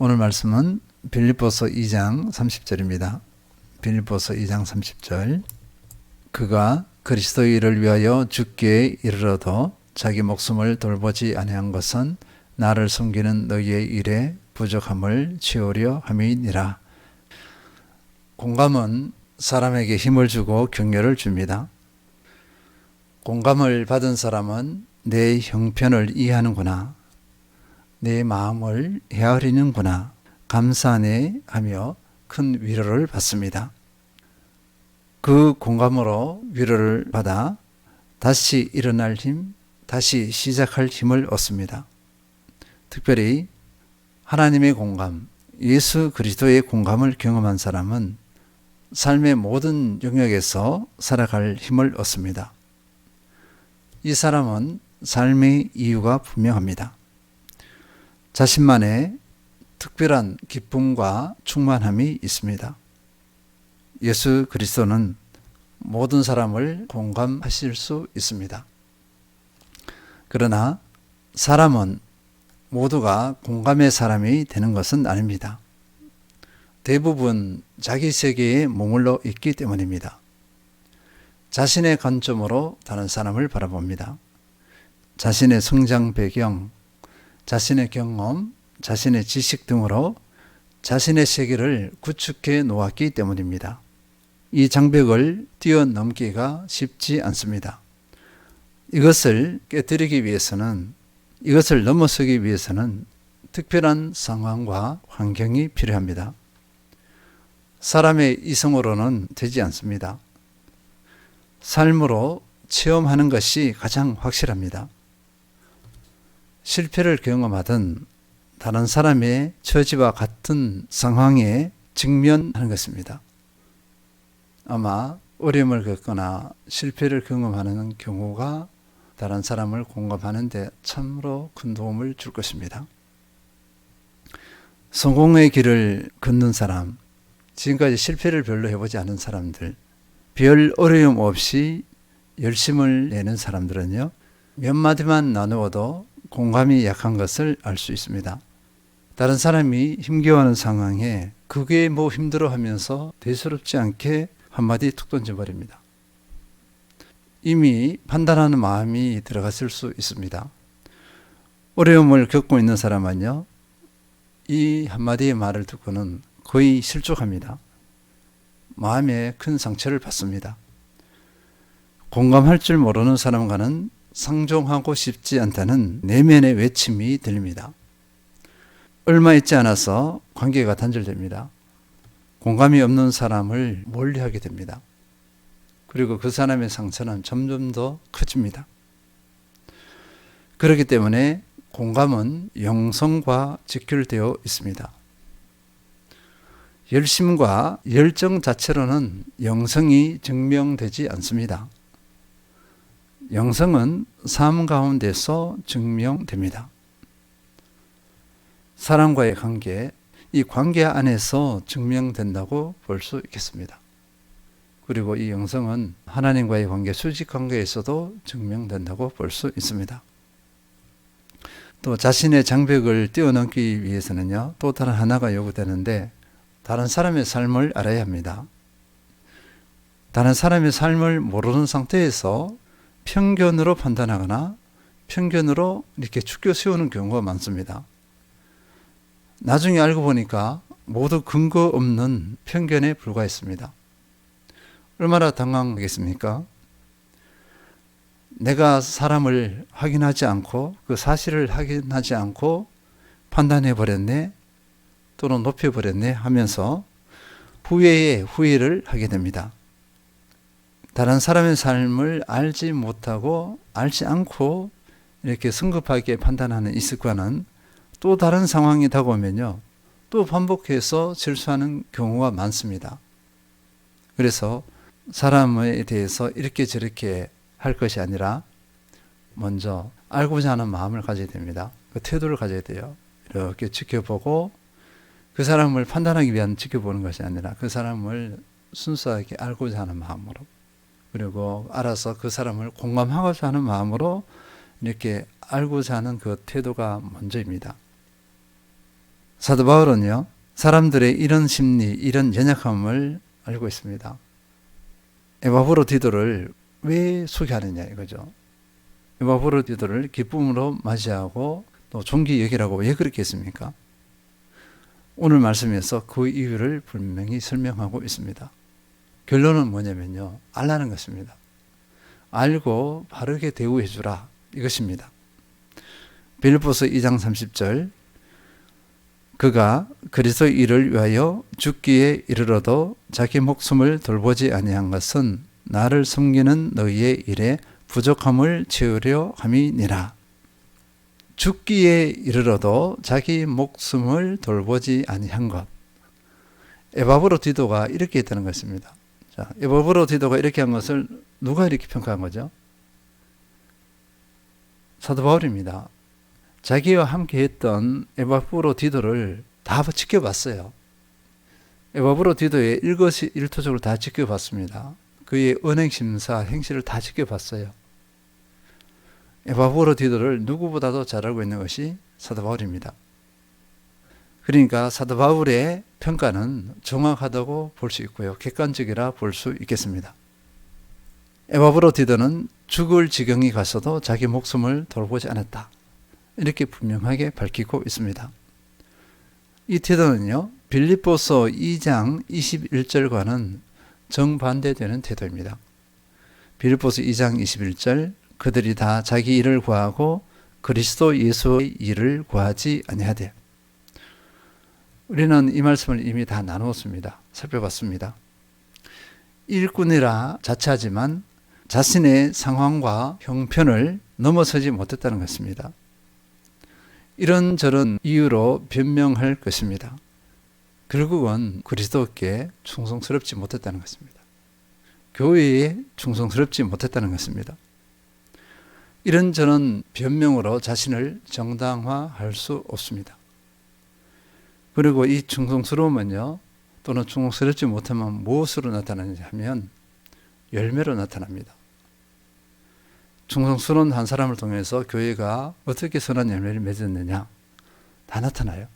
오늘 말씀은 빌립보서 2장 30절입니다. 빌립보서 2장 30절. 그가 그리스도의 일을 위하여 죽기에 이르러도 자기 목숨을 돌보지 아니한 것은 나를 섬기는 너희의 일에 부족함을 채우려 함이니라. 공감은 사람에게 힘을 주고 격려를 줍니다. 공감을 받은 사람은 내 형편을 이해하는구나, 내 마음을 헤아리는구나, 감사하네 하며 큰 위로를 받습니다. 그 공감으로 위로를 받아 다시 일어날 힘, 다시 시작할 힘을 얻습니다. 특별히 하나님의 공감, 예수 그리스도의 공감을 경험한 사람은 삶의 모든 영역에서 살아갈 힘을 얻습니다. 이 사람은 삶의 이유가 분명합니다. 자신만의 특별한 기쁨과 충만함이 있습니다. 예수 그리스도는 모든 사람을 공감하실 수 있습니다. 그러나 사람은 모두가 공감의 사람이 되는 것은 아닙니다. 대부분 자기 세계에 머물러 있기 때문입니다. 자신의 관점으로 다른 사람을 바라봅니다. 자신의 성장 배경, 자신의 경험, 자신의 지식 등으로 자신의 세계를 구축해 놓았기 때문입니다. 이 장벽을 뛰어넘기가 쉽지 않습니다. 이것을 깨뜨리기 위해서는, 이것을 넘어서기 위해서는 특별한 상황과 환경이 필요합니다. 사람의 이성으로는 되지 않습니다. 삶으로 체험하는 것이 가장 확실합니다. 실패를 경험하든 다른 사람의 처지와 같은 상황에 직면하는 것입니다. 아마 어려움을 겪거나 실패를 경험하는 경우가 다른 사람을 공감하는 데 참으로 큰 도움을 줄 것입니다. 성공의 길을 걷는 사람, 지금까지 실패를 별로 해보지 않은 사람들, 별 어려움 없이 열심을 내는 사람들은요, 몇 마디만 나누어도 공감이 약한 것을 알 수 있습니다. 다른 사람이 힘겨워하는 상황에 그게 뭐 힘들어하면서 대수롭지 않게 한마디 툭 던져버립니다. 이미 판단하는 마음이 들어갔을 수 있습니다. 어려움을 겪고 있는 사람은요, 이 한마디의 말을 듣고는 거의 실족합니다. 마음에 큰 상처를 받습니다. 공감할 줄 모르는 사람과는 상종하고 싶지 않다는 내면의 외침이 들립니다. 얼마 있지 않아서 관계가 단절됩니다. 공감이 없는 사람을 멀리하게 됩니다. 그리고 그 사람의 상처는 점점 더 커집니다. 그렇기 때문에 공감은 영성과 직결되어 있습니다. 열심과 열정 자체로는 영성이 증명되지 않습니다. 영성은 삶 가운데서 증명됩니다. 사람과의 관계, 이 관계 안에서 증명된다고 볼 수 있겠습니다. 그리고 이 영성은 하나님과의 관계, 수직 관계에서도 증명된다고 볼 수 있습니다. 또 자신의 장벽을 뛰어넘기 위해서는요, 또 다른 하나가 요구되는데, 다른 사람의 삶을 알아야 합니다. 다른 사람의 삶을 모르는 상태에서 편견으로 판단하거나 편견으로 이렇게 축켜 세우는 경우가 많습니다. 나중에 알고 보니까 모두 근거 없는 편견에 불과했습니다. 얼마나 당황하겠습니까? 내가 사람을 확인하지 않고 그 사실을 확인하지 않고 판단해 버렸네, 또는 높여 버렸네 하면서 후회에 후회를 하게 됩니다. 다른 사람의 삶을 알지 못하고 알지 않고 이렇게 성급하게 판단하는 이 습관은 또 다른 상황이 다가오면요, 또 반복해서 실수하는 경우가 많습니다. 그래서 사람에 대해서 이렇게 저렇게 할 것이 아니라 먼저 알고자 하는 마음을 가져야 됩니다. 그 태도를 가져야 돼요. 이렇게 지켜보고 그 사람을 판단하기 위한 지켜보는 것이 아니라 그 사람을 순수하게 알고자 하는 마음으로, 그리고 알아서 그 사람을 공감하고자 하는 마음으로 이렇게 알고자 하는 그 태도가 먼저입니다. 사도 바울은요, 사람들의 이런 심리, 이런 연약함을 알고 있습니다. 에바브로디도를 왜 소개하느냐 이거죠. 에바브로디도를 기쁨으로 맞이하고 또 존귀 여기라고 왜 그렇게 했습니까? 오늘 말씀에서 그 이유를 분명히 설명하고 있습니다. 결론은 뭐냐면요, 알라는 것입니다. 알고 바르게 대우해 주라 이것입니다. 빌립보서 2장 30절, 그가 그리스도 일을 위하여 죽기에 이르러도 자기 목숨을 돌보지 아니한 것은 나를 섬기는 너희의 일에 부족함을 채우려 함이니라. 죽기에 이르러도 자기 목숨을 돌보지 아니한 것. 에바브로디도가 이렇게 했다는 것입니다. 자, 에바브로디도가 이렇게 한 것을 누가 이렇게 평가한 거죠? 사도 바울입니다. 자기와 함께 했던 에바브로디도를 다 지켜봤어요. 에바브로디도의 일거수일투족을 다 지켜봤습니다. 그의 언행심사, 행실을 다 지켜봤어요. 에바브로디도를 누구보다도 잘 알고 있는 것이 사도 바울입니다. 그러니까 사도 바울의 평가는 정확하다고 볼 수 있고요. 객관적이라 볼 수 있겠습니다. 에바브로디도는 죽을 지경이 가서도 자기 목숨을 돌보지 않았다. 이렇게 분명하게 밝히고 있습니다. 이 태도는요, 빌립보서 2장 21절과는 정반대되는 태도입니다. 빌립보서 2장 21절, 그들이 다 자기 일을 구하고 그리스도 예수의 일을 구하지 아니하되. 우리는 이 말씀을 이미 다 나누었습니다. 살펴봤습니다. 일꾼이라 자처하지만 자신의 상황과 형편을 넘어서지 못했다는 것입니다. 이런저런 이유로 변명할 것입니다. 결국은 그리스도께 충성스럽지 못했다는 것입니다. 교회에 충성스럽지 못했다는 것입니다. 이런저런 변명으로 자신을 정당화할 수 없습니다. 그리고 이 충성스러움은요, 또는 충성스럽지 못하면 무엇으로 나타나느냐 하면 열매로 나타납니다. 충성스러운 한 사람을 통해서 교회가 어떻게 선한 열매를 맺었느냐 다 나타나요.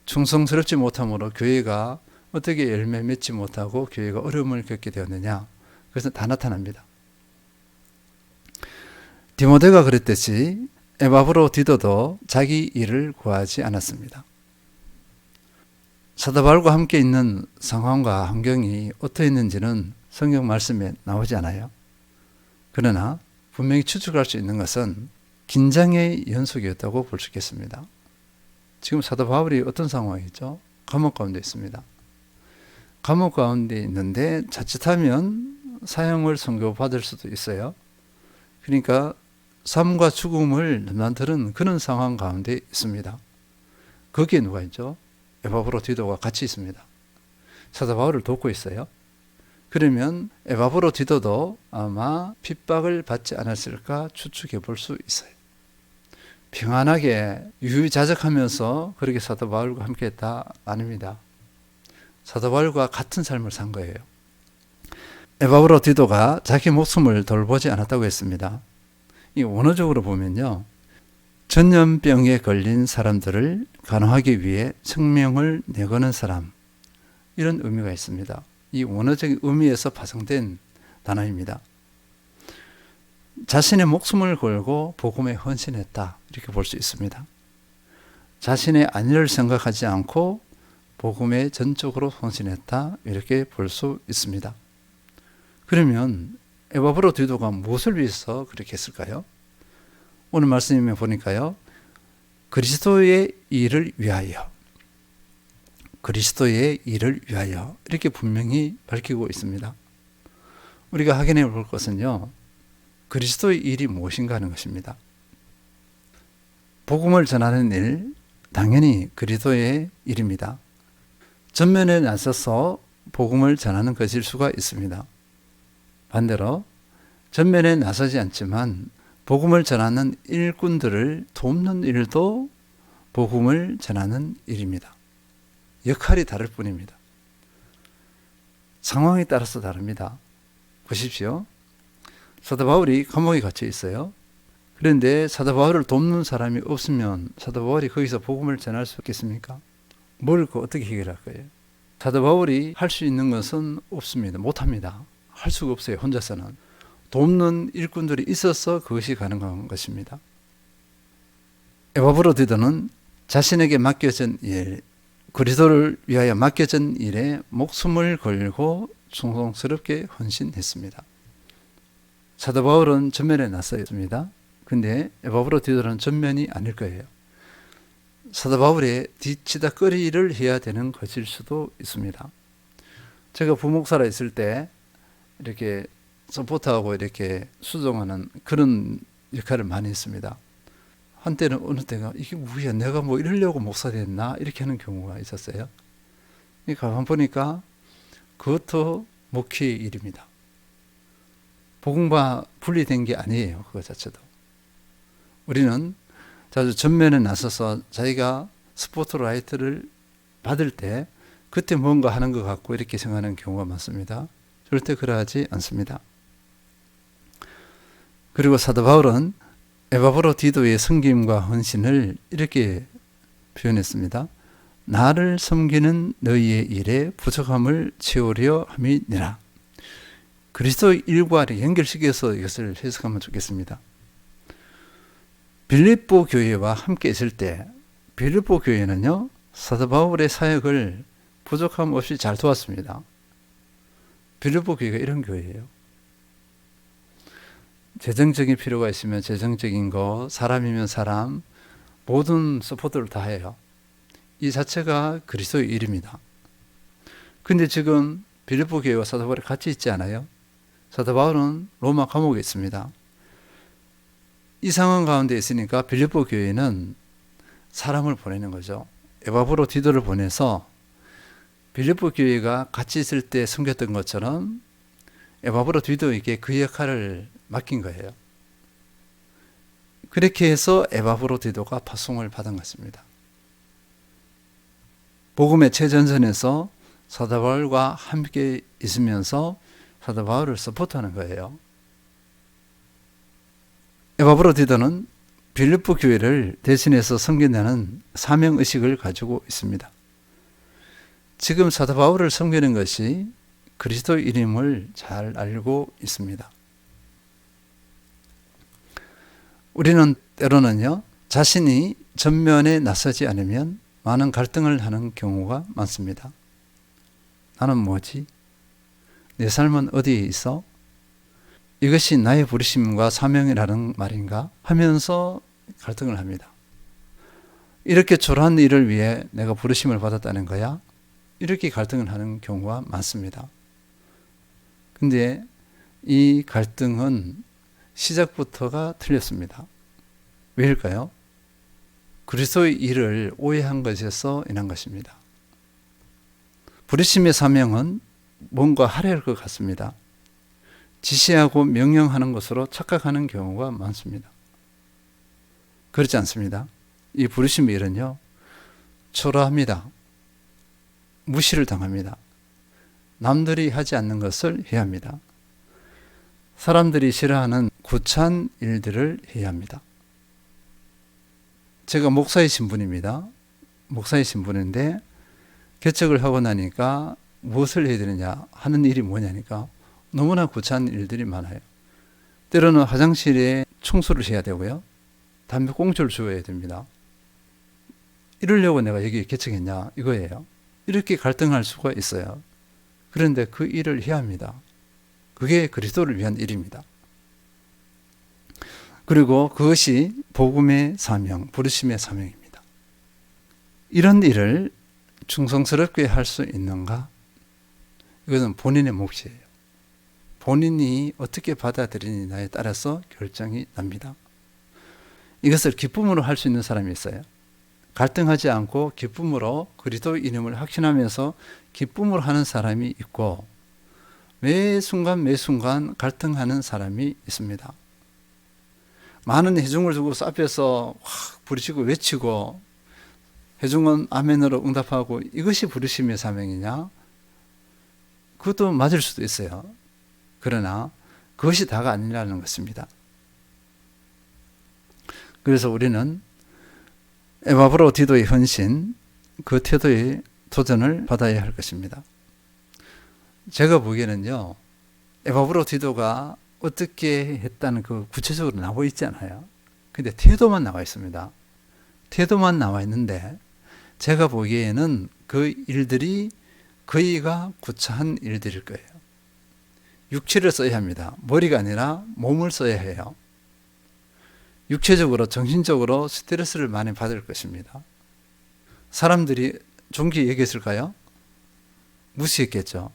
충성스럽지 못함으로 교회가 어떻게 열매 맺지 못하고 교회가 어려움을 겪게 되었느냐, 그것은 다 나타납니다. 디모데가 그랬듯이 에바브로디도도 자기 일을 구하지 않았습니다. 사도 바울과 함께 있는 상황과 환경이 어떠했는지는 성경 말씀에 나오지 않아요. 그러나 분명히 추측할 수 있는 것은 긴장의 연속이었다고 볼 수 있겠습니다. 지금 사도 바울이 어떤 상황이죠? 감옥 가운데 있습니다. 감옥 가운데 있는데 자칫하면 사형을 선고받을 수도 있어요. 그러니까 삶과 죽음을 넘나드는 그런 상황 가운데 있습니다. 거기에 누가 있죠? 에바브로디도가 같이 있습니다. 사도 바울을 돕고 있어요. 그러면 에바브로디도도 아마 핍박을 받지 않았을까 추측해 볼 수 있어요. 평안하게 유유자적하면서 그렇게 사도 바울과 함께 했다? 아닙니다. 사도 바울과 같은 삶을 산 거예요. 에바브로디도가 자기 목숨을 돌보지 않았다고 했습니다. 이 원어적으로 보면요, 전염병에 걸린 사람들을 간호하기 위해 생명을 내거는 사람, 이런 의미가 있습니다. 이 원어적인 의미에서 파생된 단어입니다. 자신의 목숨을 걸고 복음에 헌신했다, 이렇게 볼 수 있습니다. 자신의 안위를 생각하지 않고 복음에 전적으로 헌신했다, 이렇게 볼 수 있습니다. 그러면 에바브로디도가 무엇을 위해서 그렇게 했을까요? 오늘 말씀에 보니까요, 그리스도의 일을 위하여, 그리스도의 일을 위하여 이렇게 분명히 밝히고 있습니다. 우리가 확인해 볼 것은요, 그리스도의 일이 무엇인가 하는 것입니다. 복음을 전하는 일, 당연히 그리스도의 일입니다. 전면에 나서서 복음을 전하는 것일 수가 있습니다. 반대로 전면에 나서지 않지만 복음을 전하는 일꾼들을 돕는 일도 복음을 전하는 일입니다. 역할이 다를 뿐입니다. 상황에 따라서 다릅니다. 보십시오. 사도 바울이 감옥에 갇혀 있어요. 그런데 사도 바울을 돕는 사람이 없으면 사도 바울이 거기서 복음을 전할 수 있겠습니까? 어떻게 해결할 거예요? 사도 바울이 할 수 있는 것은 없습니다. 못합니다. 할 수가 없어요. 혼자서는. 돕는 일꾼들이 있어서 그것이 가능한 것입니다. 에바브로디도는 자신에게 맡겨진 일, 그리스도를 위하여 맡겨진 일에 목숨을 걸고 충성스럽게 헌신했습니다. 사도 바울은 전면에 나섰습니다. 근데 에바브로디도는 전면이 아닐 거예요. 사도 바울의 뒤치다꺼리를 해야 되는 것일 수도 있습니다. 제가 부목사라 있을 때 이렇게 서포트하고 이렇게 수정하는 그런 역할을 많이 했습니다. 한때는 어느 때가 이게 뭐야, 내가 뭐 이러려고 목사 됐나 이렇게 하는 경우가 있었어요. 가만 보니까 그것도 목회의 일입니다. 복음과 분리된 게 아니에요. 그거 자체도. 우리는 자주 전면에 나서서 자기가 스포트라이트를 받을 때 그때 뭔가 하는 것 같고 이렇게 생각하는 경우가 많습니다. 절대 그러하지 않습니다. 그리고 사도 바울은 에바브로디도의 섬김과 헌신을 이렇게 표현했습니다. 나를 섬기는 너희의 일에 부족함을 채우려 함이니라. 그리스도의 일과 연결시켜서 이것을 해석하면 좋겠습니다. 빌립보 교회와 함께 있을 때 빌립보 교회는요, 사도 바울의 사역을 부족함 없이 잘 도왔습니다. 빌립보 교회가 이런 교회예요. 재정적인 필요가 있으면 재정적인 거, 사람이면 사람, 모든 서포트를 다 해요. 이 자체가 그리스도의 일입니다. 근데 지금 빌립보 교회와 사도 바울이 같이 있지 않아요? 사도 바울은 로마 감옥에 있습니다. 이 상황 가운데 있으니까 빌립보 교회는 사람을 보내는 거죠. 에바브로디도를 보내서 빌립보 교회가 같이 있을 때 섬겼던 것처럼 에바브로디도에게 그 역할을 맡긴 거예요. 그렇게 해서 에바브로디도가 파송을 받은 것입니다. 복음의 최전선에서 사도 바울과 함께 있으면서 사도 바울을 서포트하는 거예요. 에바브로디도는 빌립보 교회를 대신해서 섬긴다는 사명의식을 가지고 있습니다. 지금 사도 바울을 섬기는 것이 그리스도의 일임을 잘 알고 있습니다. 우리는 때로는요, 자신이 전면에 나서지 않으면 많은 갈등을 하는 경우가 많습니다. 나는 뭐지? 내 삶은 어디에 있어? 이것이 나의 부르심과 사명이라는 말인가? 하면서 갈등을 합니다. 이렇게 초라한 일을 위해 내가 부르심을 받았다는 거야? 이렇게 갈등을 하는 경우가 많습니다. 근데 이 갈등은 시작부터가 틀렸습니다. 왜일까요? 그리스도의 일을 오해한 것에서 인한 것입니다. 부르심의 사명은 뭔가 하려 할 것 같습니다. 지시하고 명령하는 것으로 착각하는 경우가 많습니다. 그렇지 않습니다. 이 부르심의 일은요, 초라합니다. 무시를 당합니다. 남들이 하지 않는 것을 해야 합니다. 사람들이 싫어하는 구차한 일들을 해야 합니다. 제가 목사의 신분입니다. 목사의 신분인데 개척을 하고 나니까 무엇을 해야 되느냐 하는 일이 뭐냐니까 너무나 구차한 일들이 많아요. 때로는 화장실에 청소를 해야 되고요. 담배 꽁초를 주워야 됩니다. 이러려고 내가 여기 개척했냐 이거예요. 이렇게 갈등할 수가 있어요. 그런데 그 일을 해야 합니다. 그게 그리스도를 위한 일입니다. 그리고 그것이 복음의 사명, 부르심의 사명입니다. 이런 일을 충성스럽게 할 수 있는가? 이것은 본인의 몫이에요. 본인이 어떻게 받아들이느냐에 따라서 결정이 납니다. 이것을 기쁨으로 할 수 있는 사람이 있어요. 갈등하지 않고 기쁨으로 그리스도의 이름을 확신하면서 기쁨으로 하는 사람이 있고 매 순간 갈등하는 사람이 있습니다. 많은 회중을 두고 앞에서 확 부르시고 외치고 회중은 아멘으로 응답하고 이것이 부르심의 사명이냐? 그것도 맞을 수도 있어요. 그러나 그것이 다가 아니라는 것입니다. 그래서 우리는 에바브로디도의 헌신, 그 태도의 도전을 받아야 할 것입니다. 제가 보기에는요, 에바브로디도가 어떻게 했다는 그 구체적으로 나와 있지 않아요. 근데 태도만 나와 있습니다. 태도만 나와 있는데 제가 보기에는 그 일들이 그이가 구차한 일들일 거예요. 육체를 써야 합니다. 머리가 아니라 몸을 써야 해요. 육체적으로 정신적으로 스트레스를 많이 받을 것입니다. 사람들이 존귀 여겼을까요? 무시했겠죠.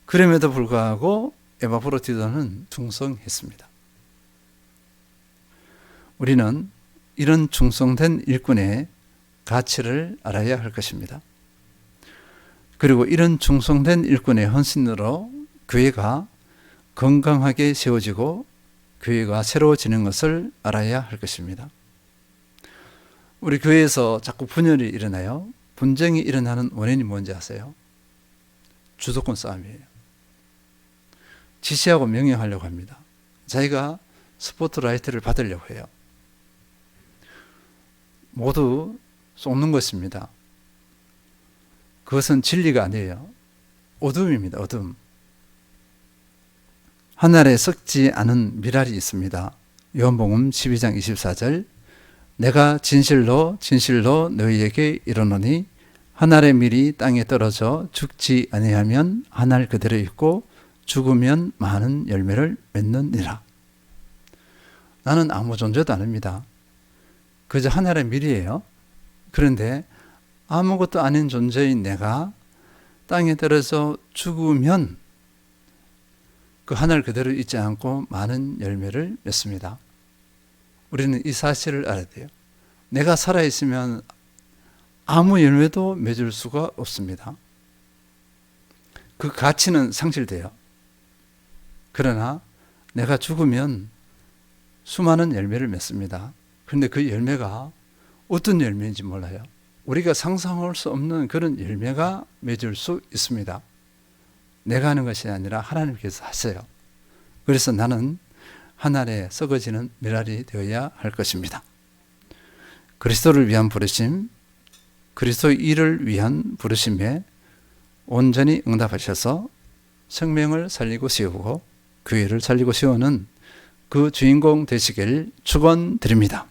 그럼에도 불구하고 에바브로디도는 충성했습니다. 우리는 이런 충성된 일꾼의 가치를 알아야 할 것입니다. 그리고 이런 충성된 일꾼의 헌신으로 교회가 건강하게 세워지고 교회가 새로워지는 것을 알아야 할 것입니다. 우리 교회에서 자꾸 분열이 일어나요. 분쟁이 일어나는 원인이 뭔지 아세요? 주도권 싸움이에요. 지시하고 명령하려고 합니다. 자기가 스포트라이트를 받으려고 해요. 모두 쏟는 것입니다. 그것은 진리가 아니에요. 어둠입니다. 어둠. 하늘에 썩지 않은 미랄이 있습니다. 요한복음 12장 24절 내가 진실로 진실로 너희에게 이르노니 하늘의 밀이 땅에 떨어져 죽지 아니하면 하늘 그대로 있고 죽으면 많은 열매를 맺느니라. 나는 아무 존재도 아닙니다. 그저 하늘의 밀이에요. 그런데 아무것도 아닌 존재인 내가 땅에 떨어져 죽으면 그 하늘 그대로 있지 않고 많은 열매를 맺습니다. 우리는 이 사실을 알아야 돼요. 내가 살아있으면 아무 열매도 맺을 수가 없습니다. 그 가치는 상실돼요. 그러나 내가 죽으면 수많은 열매를 맺습니다. 그런데 그 열매가 어떤 열매인지 몰라요. 우리가 상상할 수 없는 그런 열매가 맺을 수 있습니다. 내가 하는 것이 아니라 하나님께서 하세요. 그래서 나는 하늘에 썩어지는 미랄이 되어야 할 것입니다. 그리스도를 위한 부르심, 그리스도의 일을 위한 부르심에 온전히 응답하셔서 생명을 살리고 세우고 교회를 살리고 세우는 그 주인공 되시길 축원드립니다.